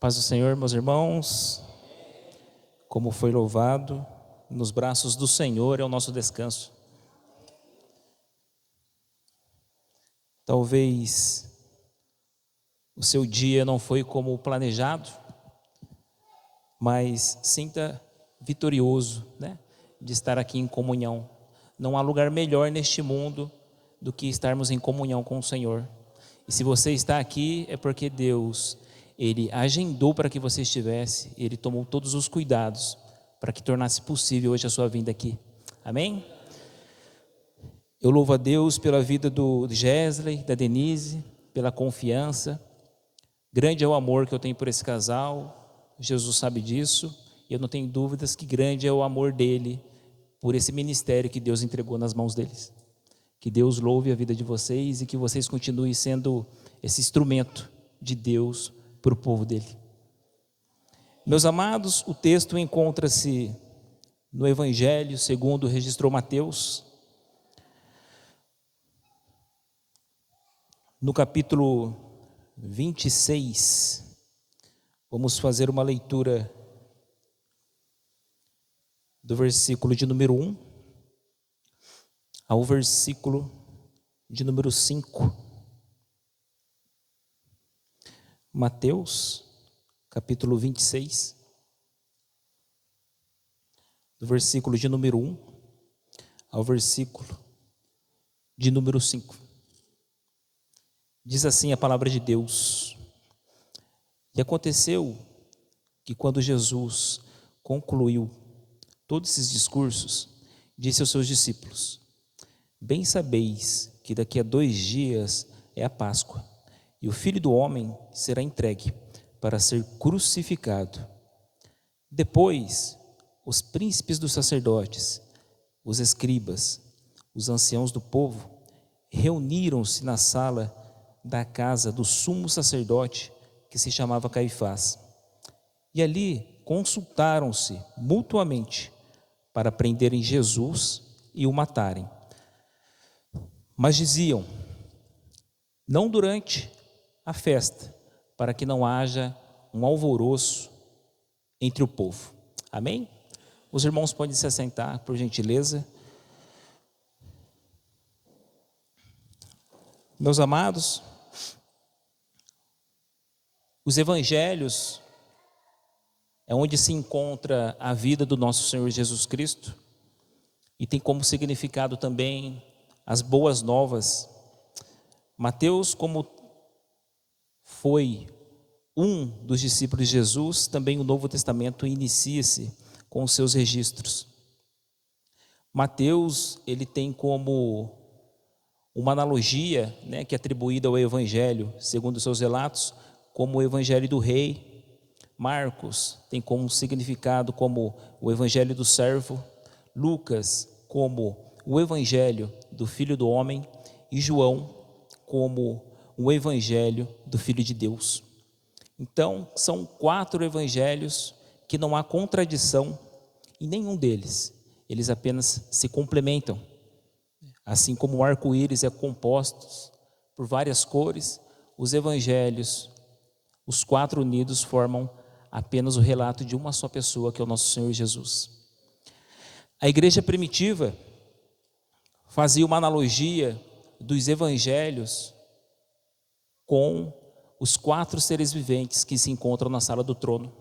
Paz do Senhor, meus irmãos, como foi louvado, nos braços do Senhor é o nosso descanso. Talvez o seu dia não foi como planejado, mas sinta vitorioso, né, de estar aqui em comunhão. Não há lugar melhor neste mundo do que estarmos em comunhão com o Senhor. E se você está aqui é porque Deus, Ele agendou para que você estivesse, Ele tomou todos os cuidados para que tornasse possível hoje a sua vinda aqui. Amém? Eu louvo a Deus pela vida do Gesley, da Denise, pela confiança. Grande é o amor que eu tenho por esse casal, Jesus sabe disso, e eu não tenho dúvidas que grande é o amor dele por esse ministério que Deus entregou nas mãos deles. Que Deus louve a vida de vocês e que vocês continuem sendo esse instrumento de Deus para o povo dele. Meus amados, o texto encontra-se no Evangelho segundo registrou Mateus, no capítulo 26. Vamos fazer uma leitura do versículo de número 1 ao versículo de número 5. Mateus, capítulo 26, do versículo de número 1 ao versículo de número 5. Diz assim a palavra de Deus: E aconteceu que quando Jesus concluiu todos esses discursos, disse aos seus discípulos: Bem sabeis que daqui a 2 dias é a Páscoa, e o Filho do Homem será entregue para ser crucificado. Depois, os príncipes dos sacerdotes, os escribas, os anciãos do povo, reuniram-se na sala da casa do sumo sacerdote, que se chamava Caifás. E ali consultaram-se mutuamente para prenderem Jesus e o matarem. Mas diziam: não durante a festa, para que não haja um alvoroço entre o povo. Amém? Os irmãos podem se assentar, por gentileza. Meus amados, os evangelhos é onde se encontra a vida do nosso Senhor Jesus Cristo e tem como significado também as boas novas. Mateus, como foi um dos discípulos de Jesus, também o Novo Testamento inicia-se com os seus registros. Mateus, ele tem como uma analogia, né, que é atribuída ao Evangelho, segundo os seus relatos, como o Evangelho do Rei. Marcos tem como significado como o Evangelho do servo. Lucas como o Evangelho do Filho do Homem. E João como o Evangelho do Filho de Deus. Então, são 4 evangelhos que não há contradição em nenhum deles. Eles apenas se complementam. Assim como o arco-íris é composto por várias cores, os evangelhos, os 4 unidos, formam apenas o relato de uma só pessoa, que é o nosso Senhor Jesus. A igreja primitiva fazia uma analogia dos evangelhos com os 4 seres viventes que se encontram na sala do trono.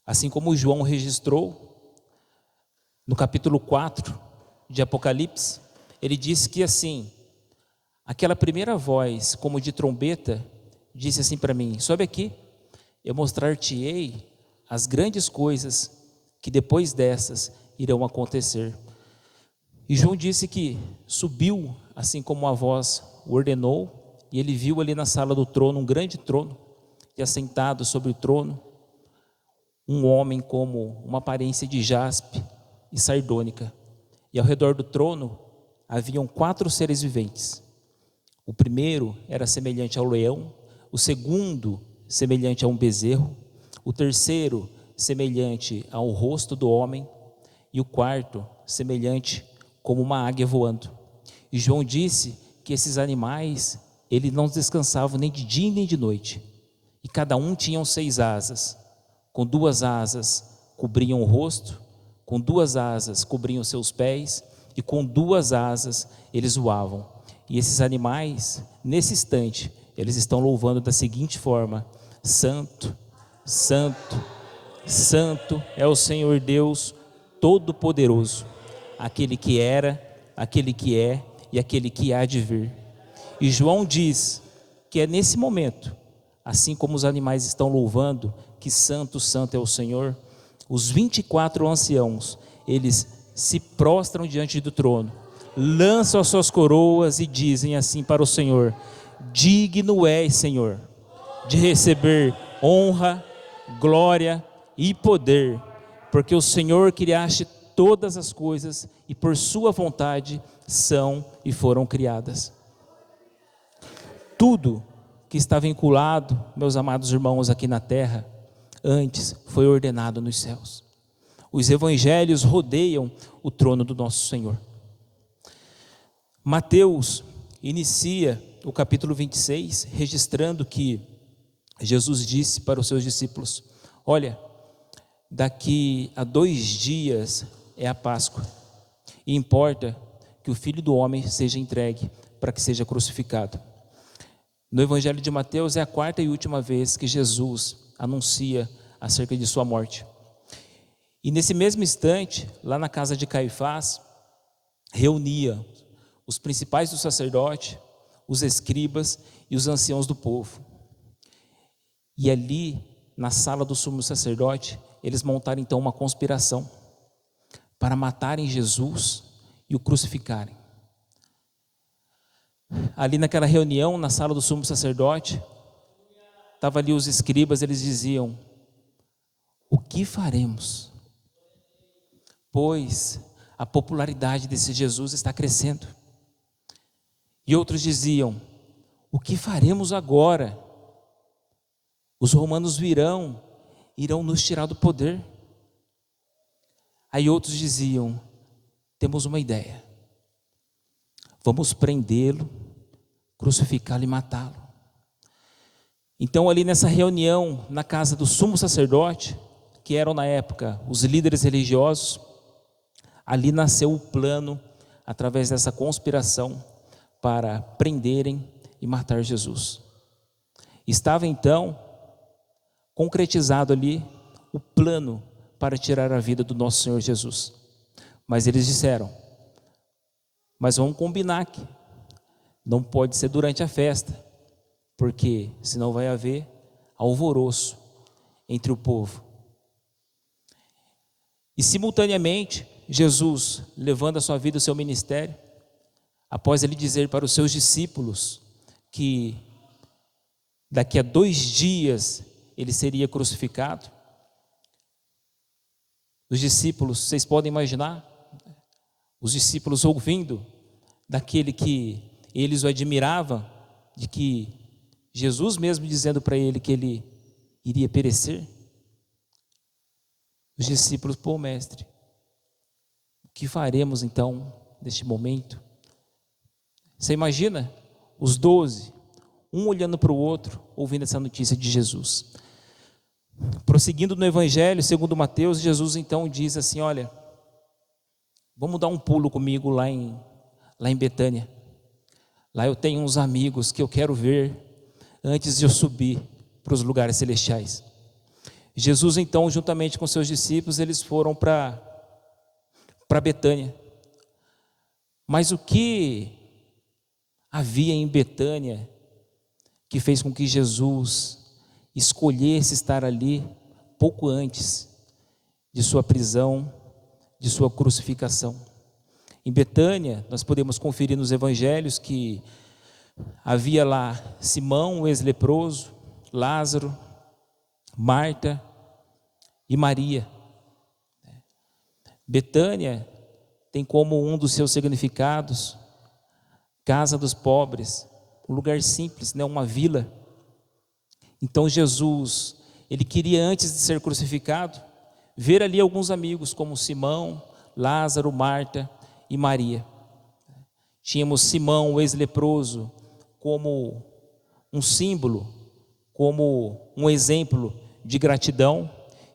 Assim como João registrou no capítulo 4 de Apocalipse, ele disse que assim, aquela primeira voz, como de trombeta, disse assim para mim: sobe aqui, eu mostrar-te-ei as grandes coisas que depois dessas irão acontecer. E João disse que subiu, assim como a voz o ordenou, e ele viu ali na sala do trono um grande trono, e assentado sobre o trono, um homem como uma aparência de jaspe e sardônica. E ao redor do trono haviam 4 seres viventes. O primeiro era semelhante ao leão, o segundo semelhante a um bezerro, o terceiro semelhante ao rosto do homem, e o quarto semelhante como uma águia voando. E João disse que esses animais, eles não descansavam nem de dia nem de noite, e cada um tinha 6 asas. Com 2 asas cobriam o rosto, com 2 asas cobriam seus pés, e com 2 asas eles voavam. E esses animais, nesse instante, eles estão louvando da seguinte forma: Santo, Santo, Santo é o Senhor Deus Todo-Poderoso, aquele que era, aquele que é e aquele que há de vir. E João diz que é nesse momento, assim como os animais estão louvando que Santo, Santo é o Senhor, os 24 anciãos, eles se prostram diante do trono, lançam as suas coroas e dizem assim para o Senhor: digno és, Senhor, de receber honra, glória e poder, porque o Senhor criaste todas as coisas e por sua vontade são e foram criadas. Tudo que está vinculado, meus amados irmãos, aqui na terra, antes foi ordenado nos céus. Os evangelhos rodeiam o trono do nosso Senhor. Mateus inicia o capítulo 26, registrando que Jesus disse para os seus discípulos: olha, daqui a 2 dias é a Páscoa, e importa que o Filho do Homem seja entregue para que seja crucificado. No Evangelho de Mateus é a 4ª e última vez que Jesus anuncia acerca de sua morte. E nesse mesmo instante, lá na casa de Caifás, reunia os principais do sacerdote, os escribas e os anciãos do povo. E ali, na sala do sumo sacerdote, eles montaram então uma conspiração para matarem Jesus e o crucificarem. Ali naquela reunião, na sala do sumo sacerdote, estava ali os escribas, eles diziam: o que faremos? Pois a popularidade desse Jesus está crescendo. E outros diziam: o que faremos agora? Os romanos virão, irão nos tirar do poder. Aí outros diziam: temos uma ideia, vamos prendê-lo, crucificá-lo e matá-lo. Então ali nessa reunião, na casa do sumo sacerdote, que eram na época os líderes religiosos, ali nasceu o plano, através dessa conspiração, para prenderem e matar Jesus. Estava então concretizado ali o plano para tirar a vida do nosso Senhor Jesus. Mas eles disseram: mas vamos combinar que não pode ser durante a festa, porque senão vai haver alvoroço entre o povo. E simultaneamente, Jesus, levando a sua vida, o seu ministério, após ele dizer para os seus discípulos que daqui a 2 dias ele seria crucificado, os discípulos, vocês podem imaginar, os discípulos ouvindo daquele que eles o admiravam, de que Jesus mesmo dizendo para ele que ele iria perecer. Os discípulos: pô, mestre, o que faremos então neste momento? Você imagina os 12, um olhando para o outro, ouvindo essa notícia de Jesus. Prosseguindo no Evangelho, segundo Mateus, Jesus então diz assim: olha, vamos dar um pulo comigo lá em Betânia. Lá eu tenho uns amigos que eu quero ver antes de eu subir para os lugares celestiais. Jesus então, juntamente com seus discípulos, eles foram para Betânia. Mas o que havia em Betânia que fez com que Jesus escolhesse estar ali pouco antes de sua prisão, de sua crucificação? Em Betânia, nós podemos conferir nos evangelhos que havia lá Simão, o ex-leproso, Lázaro, Marta e Maria. Betânia tem como um dos seus significados casa dos pobres, um lugar simples, né? Uma vila. Então Jesus, ele queria, antes de ser crucificado, ver ali alguns amigos como Simão, Lázaro, Marta e Maria. Tínhamos Simão, o ex-leproso, como um símbolo, como um exemplo de gratidão,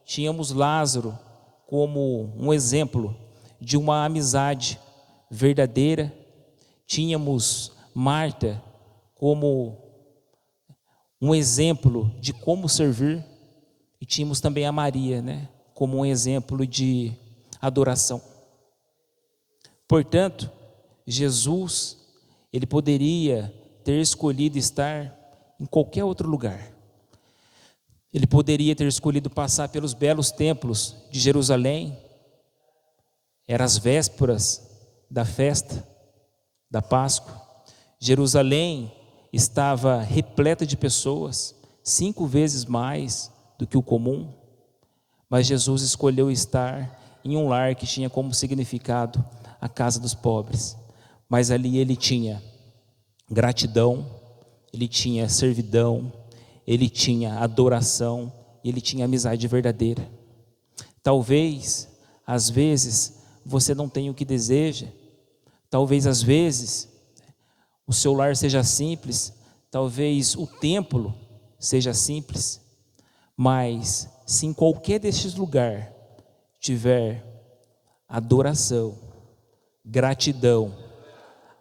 tínhamos Lázaro como um exemplo de uma amizade verdadeira, tínhamos Marta como um exemplo de como servir, e tínhamos também a Maria, né, como um exemplo de adoração. Portanto, Jesus, ele poderia ter escolhido estar em qualquer outro lugar. Ele poderia ter escolhido passar pelos belos templos de Jerusalém. Eram as vésperas da festa da Páscoa. Jerusalém estava repleta de pessoas, 5 vezes mais do que o comum. Mas Jesus escolheu estar em um lar que tinha como significado a casa dos pobres. Mas ali ele tinha gratidão, ele tinha servidão, ele tinha adoração, ele tinha amizade verdadeira. Talvez, às vezes, você não tenha o que deseja. Talvez, às vezes, o seu lar seja simples. Talvez o templo seja simples. Mas, se em qualquer destes lugares tiver adoração, gratidão,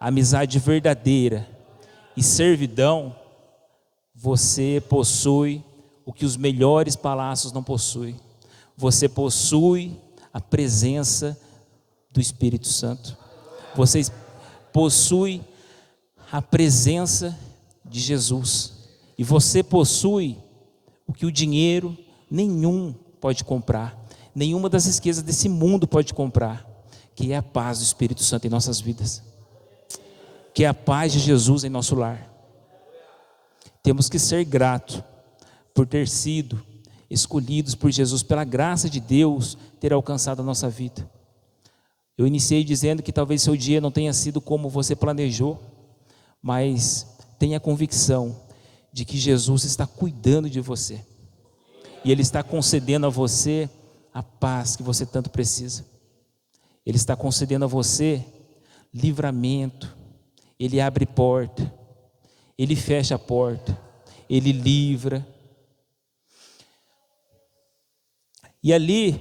amizade verdadeira e servidão, você possui o que os melhores palácios não possuem. Você possui a presença do Espírito Santo. Você possui a presença de Jesus. E você possui o que o dinheiro nenhum pode comprar, nenhuma das riquezas desse mundo pode comprar, que é a paz do Espírito Santo em nossas vidas, que é a paz de Jesus em nosso lar. Temos que ser gratos por ter sido escolhidos por Jesus, pela graça de Deus ter alcançado a nossa vida. Eu iniciei dizendo que talvez seu dia não tenha sido como você planejou, mas tenha convicção de que Jesus está cuidando de você, e Ele está concedendo a você a paz que você tanto precisa. Ele está concedendo a você livramento. Ele abre porta, Ele fecha a porta, Ele livra. E ali,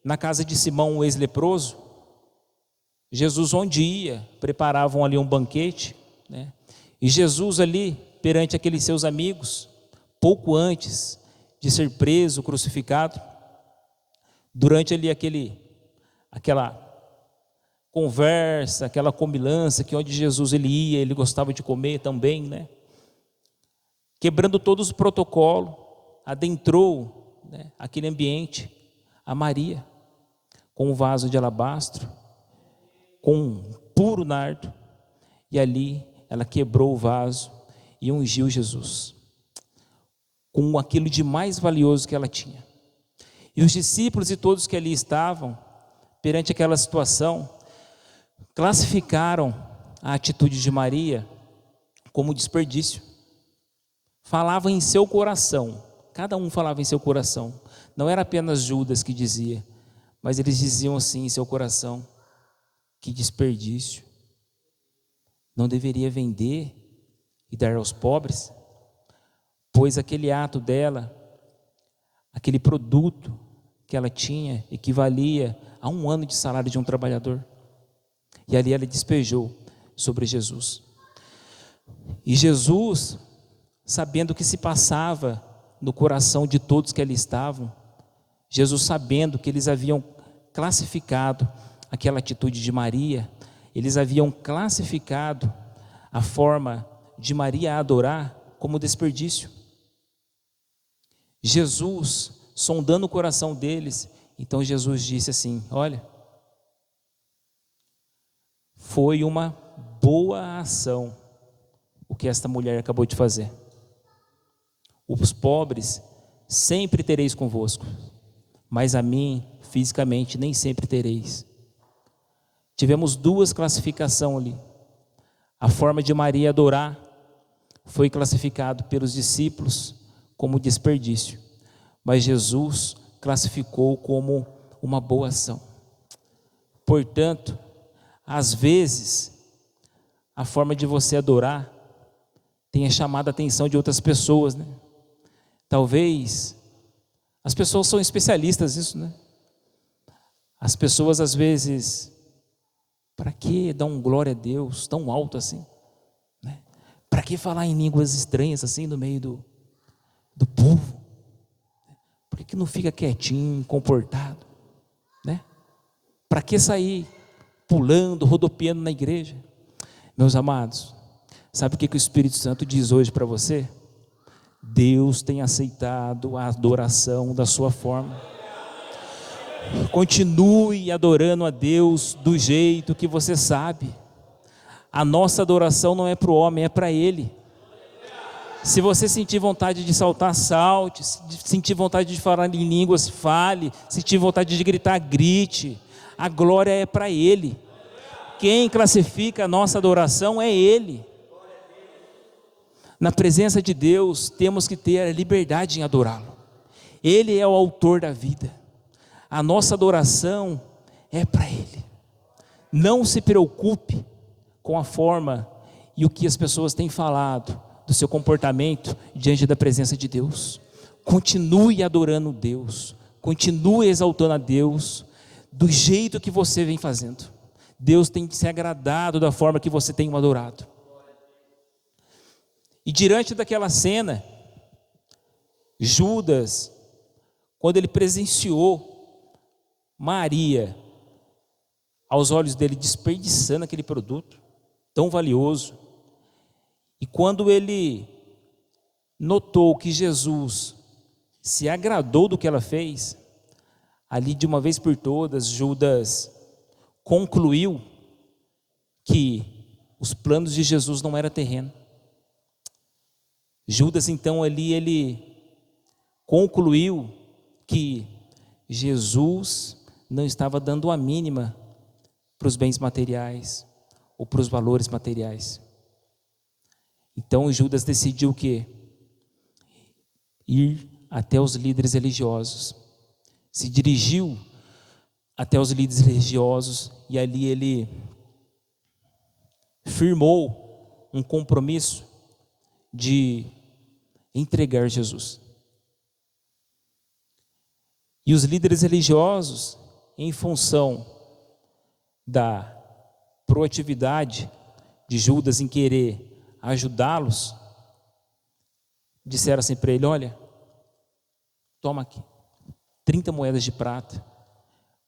na casa de Simão, o ex-leproso, Jesus, onde ia, preparavam ali um banquete, né? E Jesus ali, perante aqueles seus amigos, pouco antes de ser preso, crucificado, durante ali aquela conversa, aquela comilança, que onde Jesus ele ia, ele gostava de comer também, né? Quebrando todos os protocolos, adentrou, né, aquele ambiente, a Maria, com um vaso de alabastro, com um puro nardo, e ali ela quebrou o vaso e ungiu Jesus, com aquilo de mais valioso que ela tinha. E os discípulos e todos que ali estavam, perante aquela situação, classificaram a atitude de Maria como desperdício. Falavam em seu coração, cada um falava em seu coração, não era apenas Judas que dizia, mas eles diziam assim em seu coração: que desperdício, não deveria vender e dar aos pobres? Pois aquele ato dela, aquele produto que ela tinha, equivalia a 1 ano de salário de um trabalhador. E ali ela despejou sobre Jesus. E Jesus, sabendo o que se passava no coração de todos que ali estavam, Jesus, sabendo que eles haviam classificado aquela atitude de Maria, eles haviam classificado a forma de Maria adorar como desperdício. Jesus, sondando o coração deles, então Jesus disse assim: olha, foi uma boa ação o que esta mulher acabou de fazer. Os pobres sempre tereis convosco, mas a mim fisicamente nem sempre tereis. Tivemos 2 classificações ali. A forma de Maria adorar foi classificado pelos discípulos como desperdício, mas Jesus classificou como uma boa ação. Portanto, às vezes, a forma de você adorar tenha chamado a atenção de outras pessoas, né? Talvez, as pessoas são especialistas nisso, né? As pessoas às vezes, para que dar um glória a Deus tão alto assim? Né? Para que falar em línguas estranhas assim no meio do povo? Por que não fica quietinho, comportado? Né? Para que sair pulando, rodopiando na igreja? Meus amados, sabe o que o Espírito Santo diz hoje para você? Deus tem aceitado a adoração da sua forma. Continue adorando a Deus do jeito que você sabe. A nossa adoração não é para o homem, é para Ele. Se você sentir vontade de saltar, salte. Se sentir vontade de falar em línguas, fale. Se sentir vontade de gritar, grite. A glória é para Ele. Quem classifica a nossa adoração é Ele. Na presença de Deus, temos que ter a liberdade em adorá-lo. Ele é o autor da vida. A nossa adoração é para Ele. Não se preocupe com a forma e o que as pessoas têm falado do seu comportamento diante da presença de Deus. Continue adorando Deus. Continue exaltando a Deus do jeito que você vem fazendo. Deus tem se agradado da forma que você tem o adorado. E diante daquela cena, Judas, quando ele presenciou Maria, aos olhos dele, desperdiçando aquele produto tão valioso, e quando ele notou que Jesus se agradou do que ela fez, ali de uma vez por todas, Judas concluiu que os planos de Jesus não eram terreno. Judas então ali, ele concluiu que Jesus não estava dando a mínima para os bens materiais ou para os valores materiais. Então Judas decidiu o quê? Ir até os líderes religiosos. Se dirigiu até os líderes religiosos e ali ele firmou um compromisso de entregar Jesus. E os líderes religiosos, em função da proatividade de Judas em querer ajudá-los, disseram assim para ele: olha, toma aqui 30 moedas de prata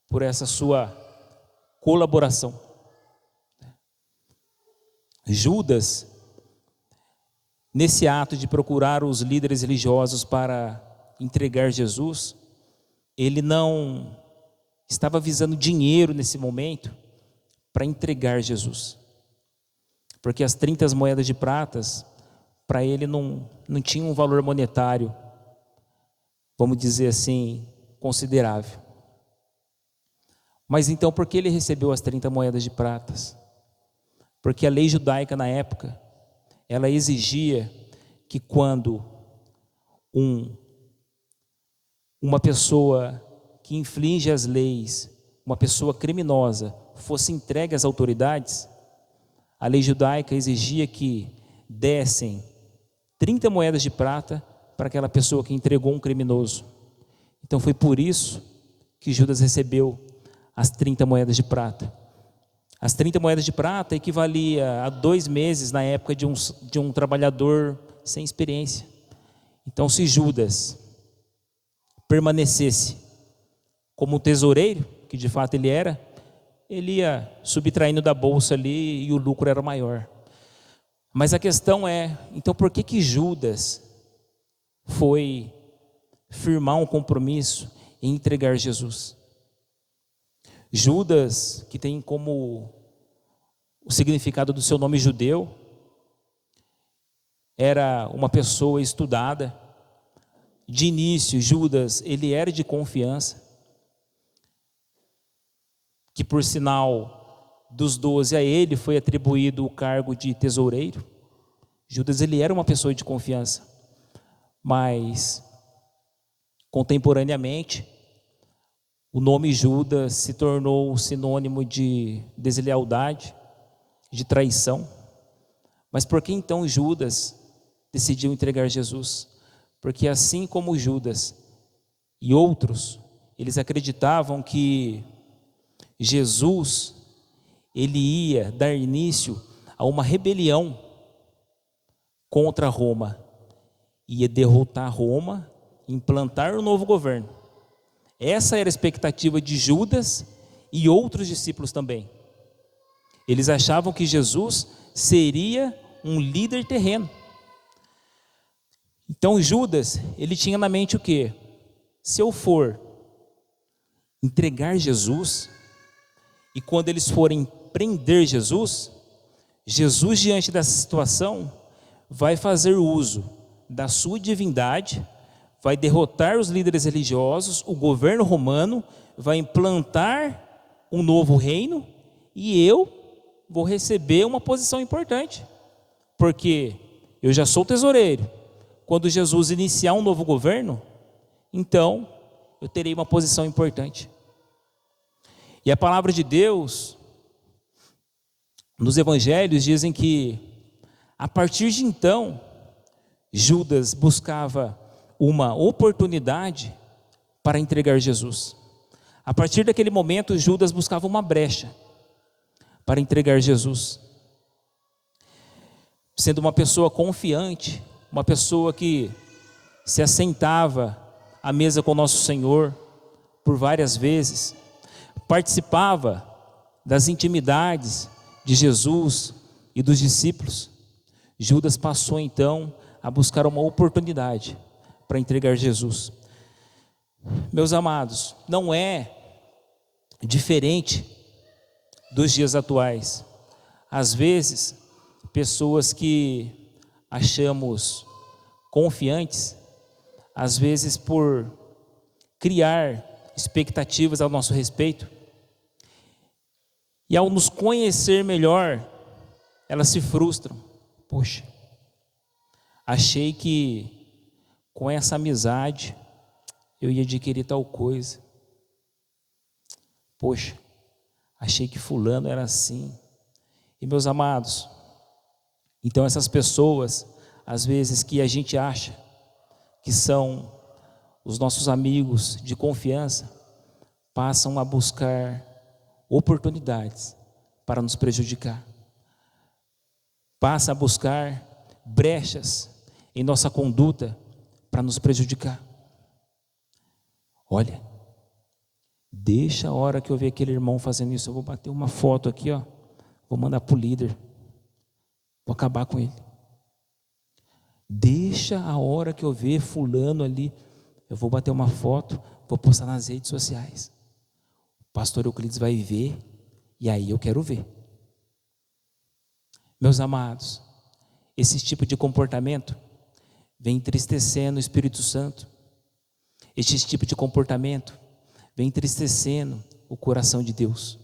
por essa sua colaboração. Judas, nesse ato de procurar os líderes religiosos para entregar Jesus, ele não estava visando dinheiro nesse momento para entregar Jesus, porque as 30 moedas de pratas para ele não tinham um valor monetário, vamos dizer assim, considerável. Mas então por que ele recebeu as 30 moedas de pratas? Porque a lei judaica na época, ela exigia que quando uma pessoa que infringe as leis, uma pessoa criminosa, fosse entregue às autoridades, a lei judaica exigia que dessem 30 moedas de prata para aquela pessoa que entregou um criminoso. Então foi por isso que Judas recebeu as 30 moedas de prata. As 30 moedas de prata equivalia a 2 meses na época de um trabalhador sem experiência. Então, se Judas permanecesse como tesoureiro, que de fato ele era, ele ia subtraindo da bolsa ali e o lucro era maior. Mas a questão é, então por que Judas foi firmar um compromisso em entregar Jesus? Judas, que tem como o significado do seu nome judeu, era uma pessoa estudada. De início, Judas, ele era de confiança, que por sinal dos 12 a ele foi atribuído o cargo de tesoureiro. Judas, ele era uma pessoa de confiança, mas contemporaneamente o nome Judas se tornou sinônimo de deslealdade, de traição. Mas por que então Judas decidiu entregar Jesus? porque assim como Judas e outros, eles acreditavam que Jesus, ele ia dar início a uma rebelião contra Roma, ia derrotar Roma, implantar um novo governo. Essa era a expectativa de Judas e outros discípulos também. Eles achavam que Jesus seria um líder terreno. Então Judas, ele tinha na mente o quê? Se eu for entregar Jesus, e quando eles forem prender Jesus, Jesus diante dessa situação vai fazer uso da sua divindade, vai derrotar os líderes religiosos, o governo romano, vai implantar um novo reino, e eu vou receber uma posição importante, porque eu já sou tesoureiro. Quando Jesus iniciar um novo governo, então eu terei uma posição importante. E a palavra de Deus, nos evangelhos, dizem que a partir de então, Judas buscava uma oportunidade para entregar Jesus. A partir daquele momento, Judas buscava uma brecha para entregar Jesus. Sendo uma pessoa confiante, uma pessoa que se assentava à mesa com o nosso Senhor por várias vezes, participava das intimidades de Jesus e dos discípulos, Judas passou então a buscar uma oportunidade para entregar Jesus. Meus amados, não é diferente dos dias atuais. Às vezes, pessoas que achamos confiantes, às vezes por criar expectativas ao nosso respeito, e ao nos conhecer melhor, elas se frustram. Poxa, achei que com essa amizade eu ia adquirir tal coisa. Poxa, achei que fulano era assim. E meus amados, então essas pessoas, às vezes que a gente acha que são os nossos amigos de confiança, passam a buscar oportunidades para nos prejudicar. Passa a buscar brechas em nossa conduta para nos prejudicar. Olha, deixa a hora que eu ver aquele irmão fazendo isso, eu vou bater uma foto aqui, ó, vou mandar para o líder, vou acabar com ele. Deixa a hora que eu ver fulano ali, eu vou bater uma foto, vou postar nas redes sociais. O pastor Euclides vai ver, e aí eu quero ver. Meus amados, esse tipo de comportamento vem entristecendo o Espírito Santo. Esse tipo de comportamento vem entristecendo o coração de Deus.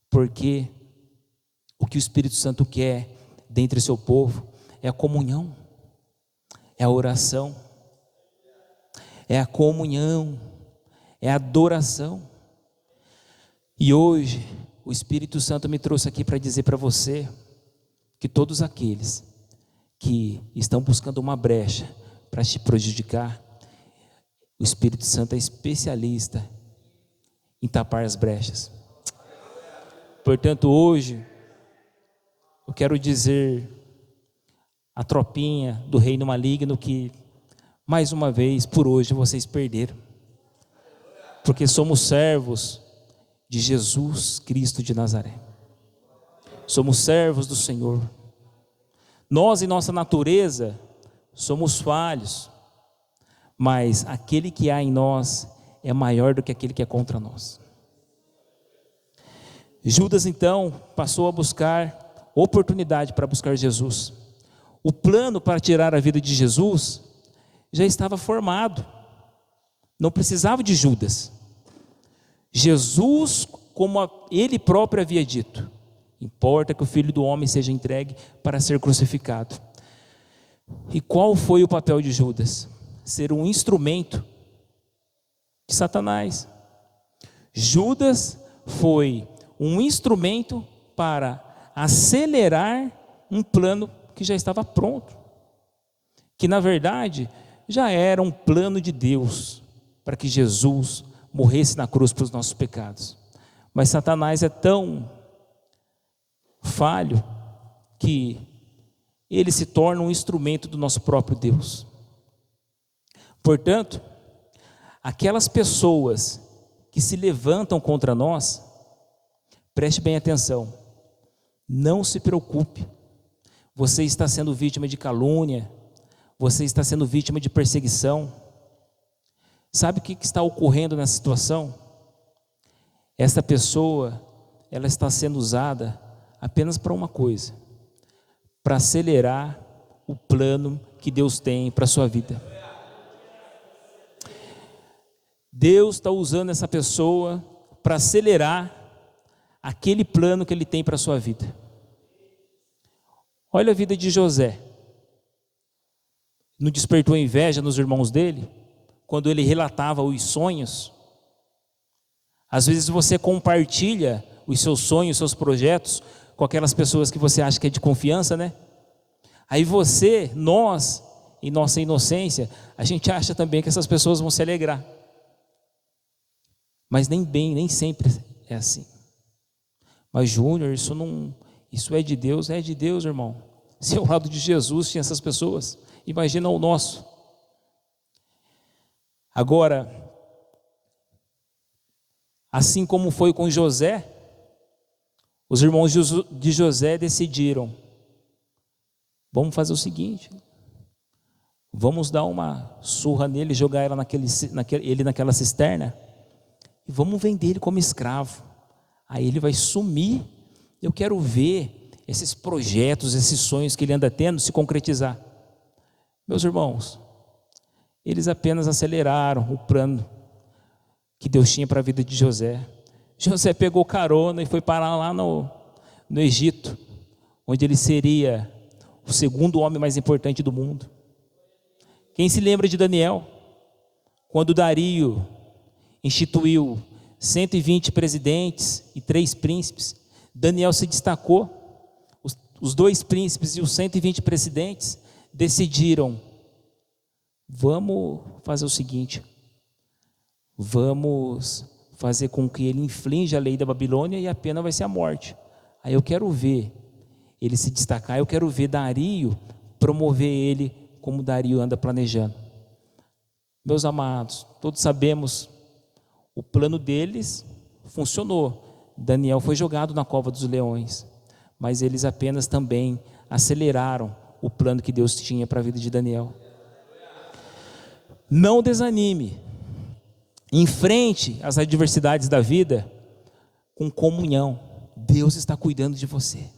Porque o que o Espírito Santo quer dentre o seu povo é a comunhão, é a oração, é a comunhão, é a adoração. E hoje o Espírito Santo me trouxe aqui para dizer para você que todos aqueles que estão buscando uma brecha para te prejudicar, o Espírito Santo é especialista em tapar as brechas. Portanto, hoje eu quero dizer à tropinha do reino maligno que, mais uma vez, por hoje vocês perderam, porque somos servos de Jesus Cristo de Nazaré. Somos servos do Senhor. Nós, em nossa natureza, somos falhos, mas aquele que há em nós é maior do que aquele que é contra nós. Judas então passou a buscar oportunidade para buscar Jesus. O plano para tirar a vida de Jesus já estava formado, não precisava de Judas. Jesus, como ele próprio havia dito, importa que o Filho do Homem seja entregue para ser crucificado. E qual foi o papel de Judas? Ser um instrumento de Satanás. Judas foi um instrumento para acelerar um plano que já estava pronto, que na verdade já era um plano de Deus para que Jesus morresse na cruz pelos nossos pecados. Mas Satanás é tão falho que ele se torna um instrumento do nosso próprio Deus. Portanto, aquelas pessoas que se levantam contra nós, preste bem atenção, não se preocupe, você está sendo vítima de calúnia, você está sendo vítima de perseguição. Sabe o que está ocorrendo nessa situação? Essa pessoa, ela está sendo usada apenas para uma coisa, para acelerar o plano que Deus tem para a sua vida. Deus está usando essa pessoa para acelerar aquele plano que Ele tem para a sua vida. Olha a vida de José. Não despertou inveja nos irmãos dele? Quando ele relatava os sonhos? Às vezes você compartilha os seus sonhos, os seus projetos com aquelas pessoas que você acha que é de confiança, né? Aí nós, em nossa inocência, a gente acha também que essas pessoas vão se alegrar. Mas nem sempre é assim. Mas Júnior, isso é de Deus, irmão. Se ao lado de Jesus tinha essas pessoas, imagina o nosso. Agora, assim como foi com José, os irmãos de José decidiram, vamos fazer o seguinte, vamos dar uma surra nele, jogar ele naquela cisterna, e vamos vender ele como escravo, aí ele vai sumir. Eu quero ver esses projetos, esses sonhos que ele anda tendo se concretizar. Meus irmãos, eles apenas aceleraram o plano que Deus tinha para a vida de José. José pegou carona e foi parar lá no Egito, onde ele seria o segundo homem mais importante do mundo. Quem se lembra de Daniel? Quando Dario instituiu 120 presidentes e 3 príncipes, Daniel se destacou. Os 2 príncipes e os 120 presidentes decidiram, vamos fazer o seguinte, vamos fazer com que ele infrinja a lei da Babilônia e a pena vai ser a morte. Aí eu quero ver ele se destacar, eu quero ver Dario promover ele como Dario anda planejando. Meus amados, todos sabemos, o plano deles funcionou. Daniel foi jogado na cova dos leões, mas eles apenas também aceleraram o plano que Deus tinha para a vida de Daniel. Não desanime, enfrente as adversidades da vida com comunhão. Deus está cuidando de você.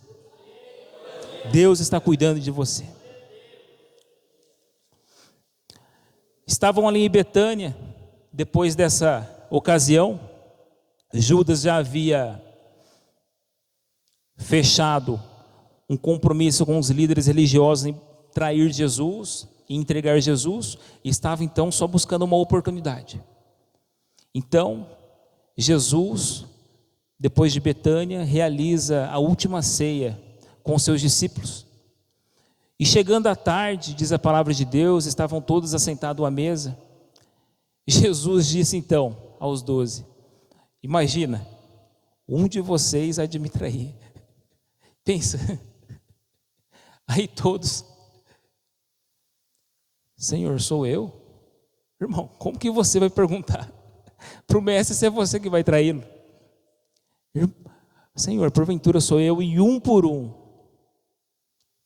Deus está cuidando de você. Estavam ali em Betânia, depois dessa ocasião, Judas já havia fechado um compromisso com os líderes religiosos em trair Jesus e entregar Jesus, e estava então só buscando uma oportunidade. Então, Jesus, depois de Betânia, realiza a última ceia com seus discípulos. E chegando à tarde, diz a palavra de Deus, estavam todos assentados à mesa. Jesus disse então aos 12, imagina, um de vocês há de me trair. Pensa, aí todos, Senhor, sou eu? Irmão, como que você vai perguntar para o mestre se é você que vai traí-lo? Senhor, porventura sou eu? E um por um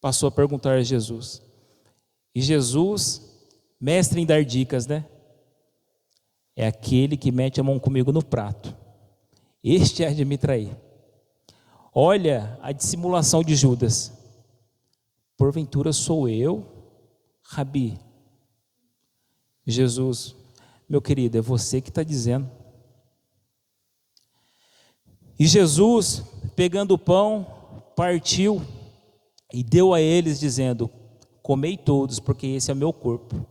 passou a perguntar a Jesus. E Jesus, mestre em dar dicas, né? É aquele que mete a mão comigo no prato. Este é de me trair. Olha a dissimulação de Judas. Porventura sou eu, Rabi? Jesus, meu querido, é você que está dizendo. E Jesus, pegando o pão, partiu e deu a eles, dizendo, comei todos, porque esse é o meu corpo.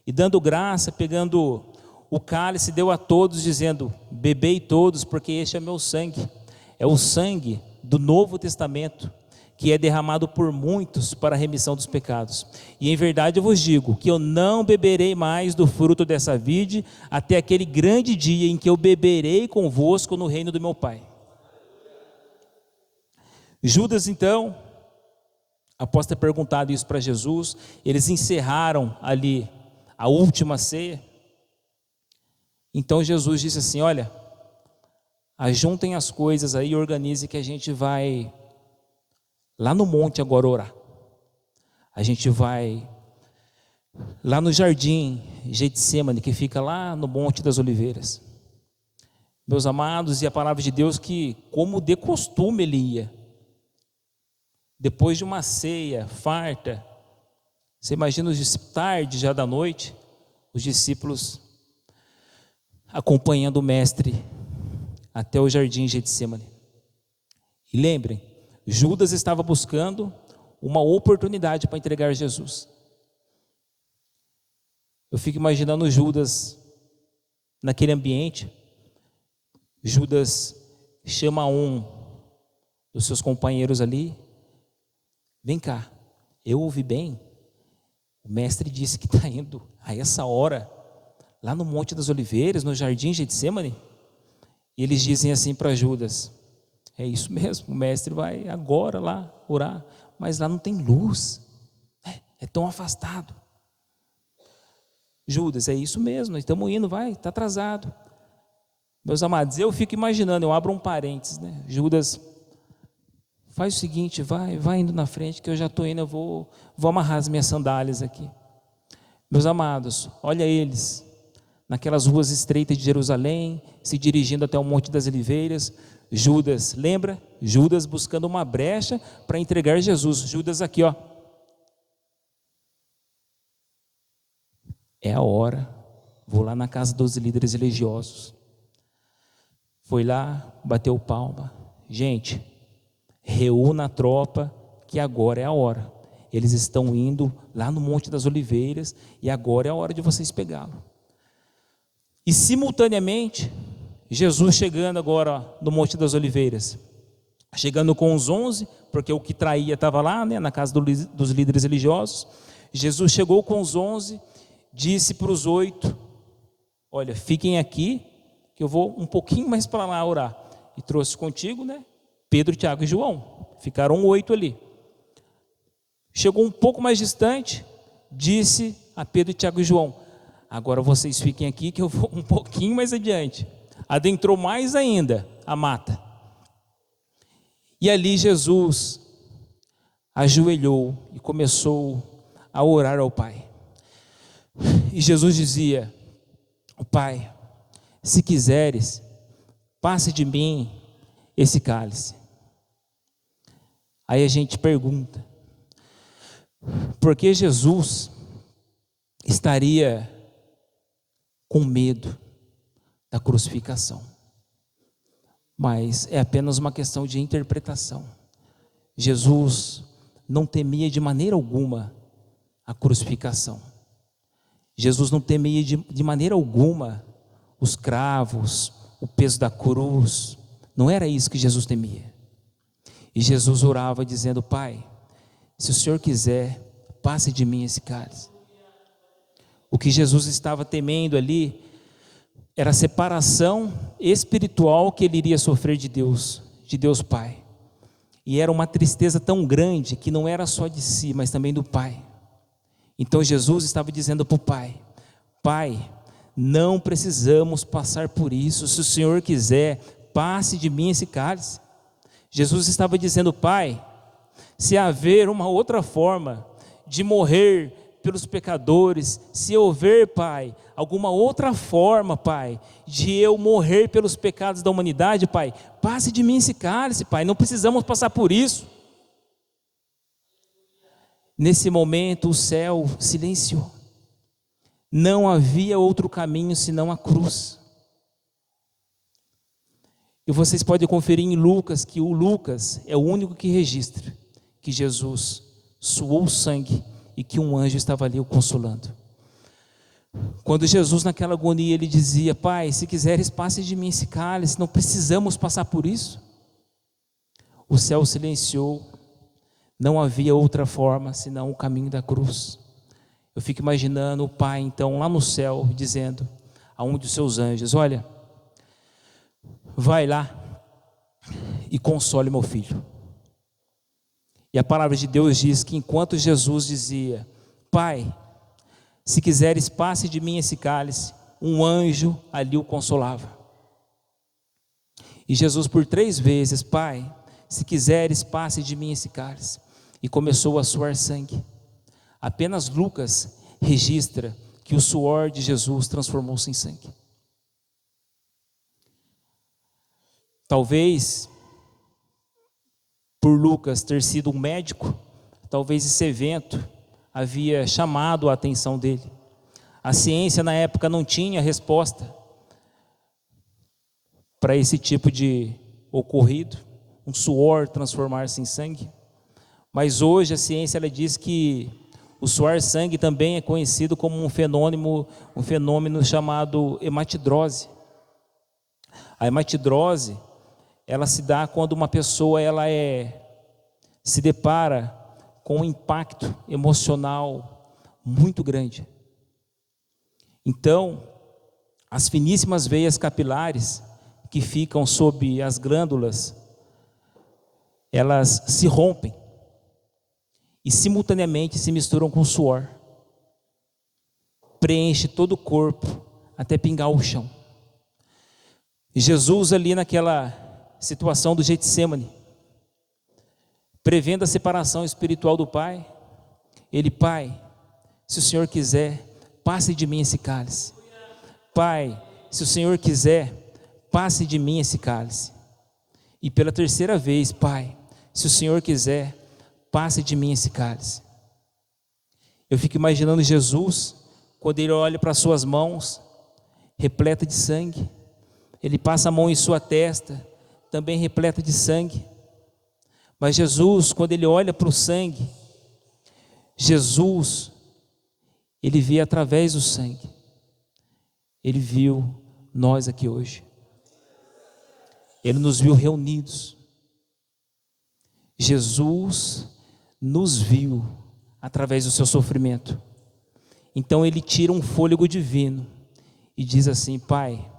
E dando graça, pegando o cálice, deu a todos, dizendo, bebei todos, porque este é meu sangue. É o sangue do Novo Testamento, que é derramado por muitos para a remissão dos pecados. E em verdade eu vos digo, que eu não beberei mais do fruto dessa vide, até aquele grande dia em que eu beberei convosco no reino do meu Pai. Judas então, após ter perguntado isso para Jesus, eles encerraram ali a última ceia. Então Jesus disse assim: olha, ajuntem as coisas aí, organize que a gente vai lá no monte agora orar. A gente vai lá no jardim Getsemane, que fica lá no Monte das Oliveiras. Meus amados, e a palavra de Deus que, como de costume, ele ia. Depois de uma ceia farta, você imagina os discípulos, tarde já da noite, os discípulos acompanhando o mestre até o jardim Getsemane. E lembrem, Judas estava buscando uma oportunidade para entregar Jesus. Eu fico imaginando Judas naquele ambiente. Judas chama um dos seus companheiros ali: vem cá, eu ouvi bem, o mestre disse que está indo a essa hora, lá no Monte das Oliveiras, no jardim Getsemane. E eles dizem assim para Judas: é isso mesmo, o mestre vai agora lá orar, mas lá não tem luz, é tão afastado. Judas, é isso mesmo, nós estamos indo, vai, está atrasado. Meus amados, eu fico imaginando, eu abro um parênteses, Judas, faz o seguinte, vai indo na frente, que eu já estou indo, eu vou amarrar as minhas sandálias aqui. Meus amados, olha eles, naquelas ruas estreitas de Jerusalém, se dirigindo até o Monte das Oliveiras. Judas, lembra? Judas buscando uma brecha para entregar Jesus. Judas aqui, ó. É a hora, vou lá na casa dos líderes religiosos. Foi lá, bateu palma. Gente, reúna a tropa, que agora é a hora. Eles estão indo lá no Monte das Oliveiras e agora é a hora de vocês pegá-lo. E simultaneamente, Jesus chegando agora no Monte das Oliveiras, chegando com os 11, porque o que traía estava lá, na casa dos líderes religiosos. Jesus chegou com os 11, disse para os 8, olha, fiquem aqui, que eu vou um pouquinho mais para lá orar. E trouxe contigo, Pedro, Tiago e João, ficaram 8 ali. Chegou um pouco mais distante, disse a Pedro, Tiago e João: agora vocês fiquem aqui, que eu vou um pouquinho mais adiante. Adentrou mais ainda a mata. E ali Jesus ajoelhou e começou a orar ao Pai. E Jesus dizia: Pai, se quiseres, passe de mim esse cálice. Aí a gente pergunta, por que Jesus estaria com medo da crucificação? Mas é apenas uma questão de interpretação. Jesus não temia de maneira alguma a crucificação. Jesus não temia de maneira alguma os cravos, o peso da cruz. Não era isso que Jesus temia. E Jesus orava dizendo: Pai, se o Senhor quiser, passe de mim esse cálice. O que Jesus estava temendo ali era a separação espiritual que ele iria sofrer de Deus Pai. E era uma tristeza tão grande que não era só de si, mas também do Pai. Então Jesus estava dizendo para o Pai: Pai, não precisamos passar por isso, se o Senhor quiser, passe de mim esse cálice. Jesus estava dizendo: Pai, se haver uma outra forma de morrer pelos pecadores, se houver, Pai, alguma outra forma, Pai, de eu morrer pelos pecados da humanidade, Pai, passe de mim esse cálice, Pai, não precisamos passar por isso. Nesse momento o céu silenciou. Não havia outro caminho senão a cruz. E vocês podem conferir em Lucas, que o Lucas é o único que registra que Jesus suou sangue e que um anjo estava ali o consolando. Quando Jesus, naquela agonia, ele dizia: Pai, se quiseres, passe de mim esse cálice, não precisamos passar por isso. O céu silenciou Não havia outra forma senão o caminho da cruz. Eu fico imaginando o Pai, então, lá no céu, dizendo a um dos seus anjos: olha, vai lá e console meu filho. E a palavra de Deus diz que enquanto Jesus dizia: Pai, se quiseres, passe de mim esse cálice, um anjo ali o consolava. E Jesus por 3 vezes: Pai, se quiseres, passe de mim esse cálice. E começou a suar sangue. Apenas Lucas registra que o suor de Jesus transformou-se em sangue. Talvez, por Lucas ter sido um médico, talvez esse evento havia chamado a atenção dele. A ciência na época não tinha resposta para esse tipo de ocorrido, um suor transformar-se em sangue. Mas hoje a ciência ela diz que o suar sangue também é conhecido como um fenômeno chamado hematidrose. A hematidrose, ela se dá quando uma pessoa se depara com um impacto emocional muito grande. Então, as finíssimas veias capilares que ficam sob as glândulas, elas se rompem e simultaneamente se misturam com o suor. Preenche todo o corpo até pingar o chão. Jesus ali naquela situação do Getsêmani, prevendo a separação espiritual do Pai, ele: Pai, se o Senhor quiser, passe de mim esse cálice. Pai, se o Senhor quiser, passe de mim esse cálice. E pela 3ª vez: Pai, se o Senhor quiser, passe de mim esse cálice. Eu fico imaginando Jesus, quando ele olha para suas mãos, repleta de sangue. Ele passa a mão em sua testa, também repleta de sangue. Mas Jesus, quando ele olha para o sangue, Jesus, ele vê através do sangue. Ele viu nós aqui hoje. Ele nos viu reunidos. Jesus nos viu através do seu sofrimento. Então ele tira um fôlego divino e diz assim: Pai,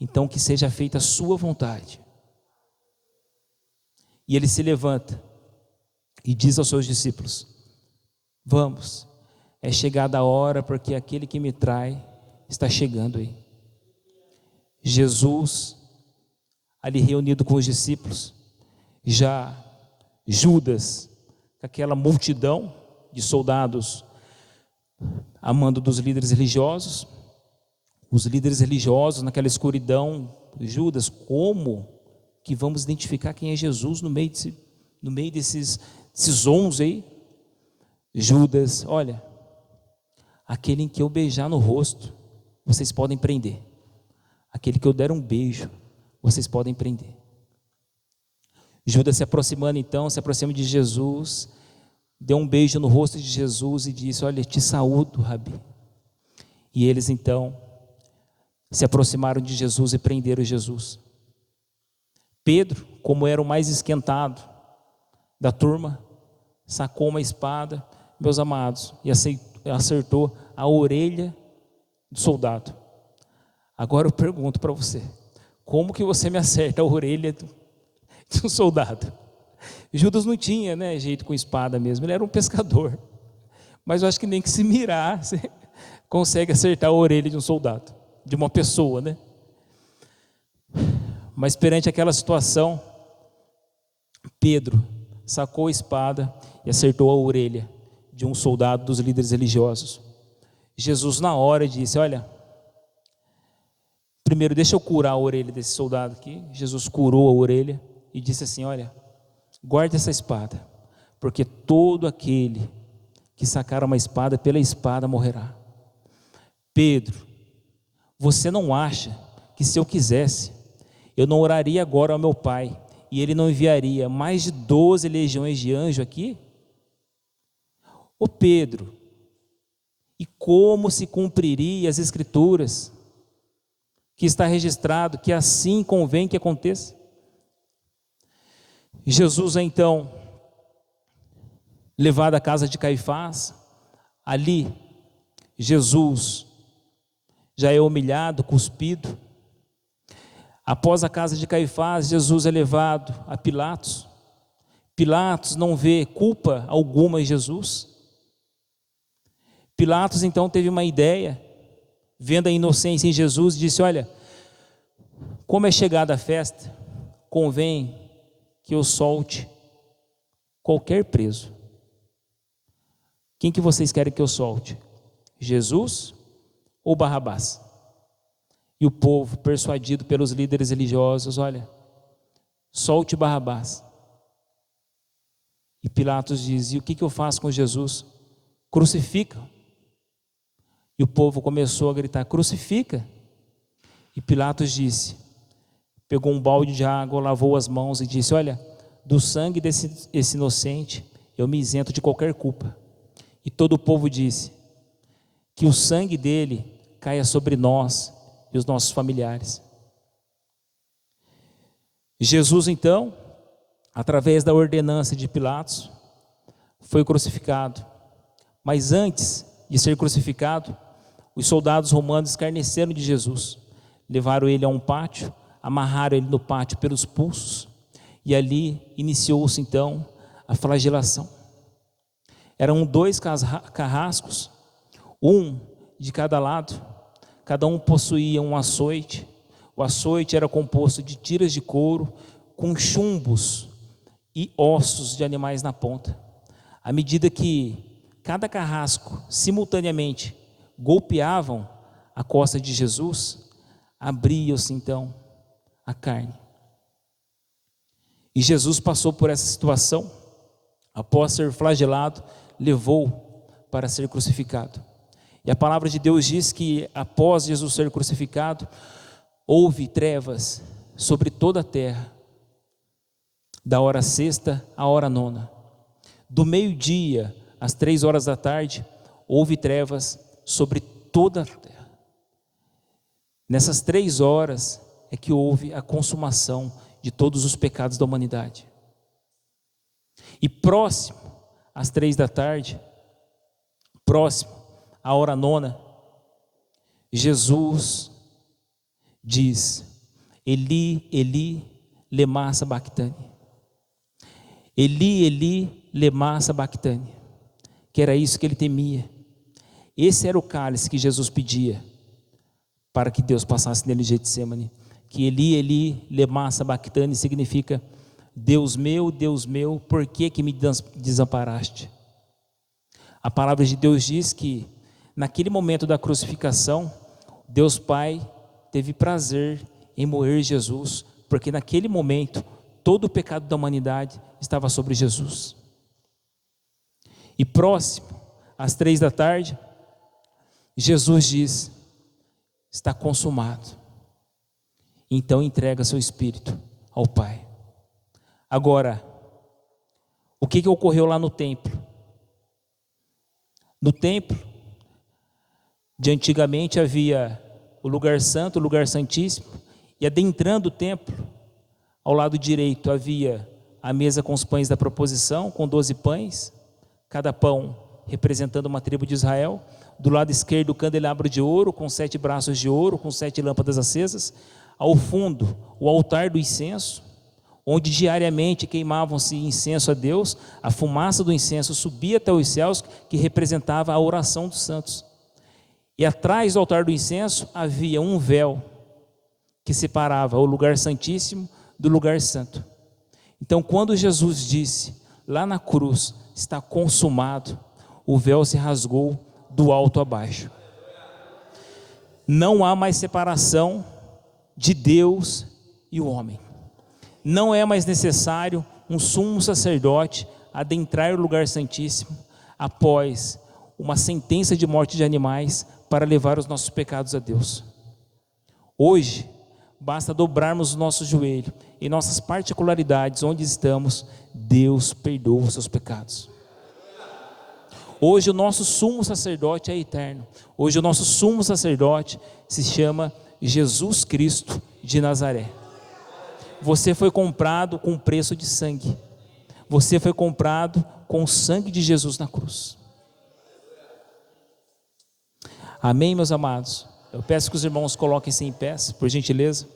então que seja feita a sua vontade. E ele se levanta e diz aos seus discípulos: vamos, é chegada a hora, porque aquele que me trai está chegando aí. Jesus, ali reunido com os discípulos, já Judas, aquela multidão de soldados a mando dos líderes religiosos, os líderes religiosos naquela escuridão: Judas, como que vamos identificar quem é Jesus no meio desses 11 aí? Judas: olha, aquele em que eu beijar no rosto, vocês podem prender. Aquele que eu der um beijo, vocês podem prender. Judas se aproxima de Jesus, deu um beijo no rosto de Jesus e disse: olha, te saúdo, Rabi. E eles então se aproximaram de Jesus e prenderam Jesus. Pedro, como era o mais esquentado da turma, sacou uma espada, meus amados, e acertou a orelha do soldado. Agora eu pergunto para você: como que você me acerta a orelha de um soldado? Judas não tinha, jeito com espada mesmo, ele era um pescador. Mas eu acho que nem que se mirar, você consegue acertar a orelha de um soldado, de uma pessoa, Mas perante aquela situação, Pedro sacou a espada e acertou a orelha de um soldado dos líderes religiosos. Jesus na hora disse: olha, primeiro deixa eu curar a orelha desse soldado aqui. Jesus curou a orelha e disse assim: olha, guarde essa espada, porque todo aquele que sacar uma espada, pela espada morrerá. Pedro, você não acha que se eu quisesse, eu não oraria agora ao meu Pai e Ele não enviaria mais de 12 legiões de anjos aqui? Ô Pedro, e como se cumpriria as Escrituras, que está registrado que assim convém que aconteça? Jesus então levado à casa de Caifás. Ali, Jesus já é humilhado, cuspido. Após a casa de Caifás, Jesus é levado a Pilatos. Pilatos não vê culpa alguma em Jesus. Pilatos então teve uma ideia, vendo a inocência em Jesus, disse: olha, como é chegada a festa, convém que eu solte qualquer preso. Quem que vocês querem que eu solte? Jesus ou Barrabás? E o povo, persuadido pelos líderes religiosos, olha, solte Barrabás. E Pilatos diz: e o que eu faço com Jesus? Crucifica. E o povo começou a gritar: crucifica. E Pilatos disse, pegou um balde de água, lavou as mãos e disse: olha, do sangue desse inocente eu me isento de qualquer culpa. E todo o povo disse: que o sangue dele caia sobre nós e os nossos familiares. Jesus então, através da ordenança de Pilatos, foi crucificado. Mas antes de ser crucificado, os soldados romanos escarneceram de Jesus. Levaram ele a um pátio, amarraram ele no pátio pelos pulsos, e ali iniciou-se então a flagelação. Eram 2 carrascos, um de cada lado, cada um possuía um açoite. O açoite era composto de tiras de couro com chumbos e ossos de animais na ponta. À medida que cada carrasco simultaneamente golpeavam a costa de Jesus, abria-se então a carne. E Jesus passou por essa situação. Após ser flagelado, levou para ser crucificado. E a palavra de Deus diz que após Jesus ser crucificado, houve trevas sobre toda a terra, da hora 6ª à hora 9ª. Do meio-dia às 3 horas da tarde, houve trevas sobre toda a terra. Nessas 3 horas é que houve a consumação de todos os pecados da humanidade. E próximo às 3 da tarde, próximo à hora 9ª, Jesus diz: Eli, Eli, lema sabachthani. Eli, Eli, lema sabachthani. Que era isso que ele temia. Esse era o cálice que Jesus pedia para que Deus passasse nele em Getsêmani. Que Eli, Eli, lema sabachthani significa: Deus meu, por que me desamparaste? A palavra de Deus diz que naquele momento da crucificação, Deus Pai teve prazer em moer Jesus, porque naquele momento todo o pecado da humanidade estava sobre Jesus. E próximo às 3 da tarde, Jesus diz: está consumado. Então entrega seu espírito ao Pai. Agora, o que ocorreu lá no templo? No templo de antigamente havia o lugar santo, o lugar santíssimo, e adentrando o templo, ao lado direito havia a mesa com os pães da proposição, com 12 pães, cada pão representando uma tribo de Israel. Do lado esquerdo o candelabro de ouro, com 7 braços de ouro, com 7 lâmpadas acesas. Ao fundo o altar do incenso, onde diariamente queimavam-se incenso a Deus. A fumaça do incenso subia até os céus, que representava a oração dos santos. E atrás do altar do incenso havia um véu que separava o lugar santíssimo do lugar santo. Então, quando Jesus disse lá na cruz: está consumado, o véu se rasgou do alto a baixo. Não há mais separação de Deus e o homem. Não é mais necessário um sumo sacerdote adentrar o lugar santíssimo após uma sentença de morte de animais para levar os nossos pecados a Deus. Hoje, basta dobrarmos o nosso joelho em nossas particularidades, onde estamos, Deus perdoa os seus pecados. Hoje o nosso sumo sacerdote é eterno. Hoje o nosso sumo sacerdote se chama Jesus Cristo de Nazaré. Você foi comprado com preço de sangue. Você foi comprado com o sangue de Jesus na cruz. Amém, meus amados? Eu peço que os irmãos coloquem-se em pé, por gentileza.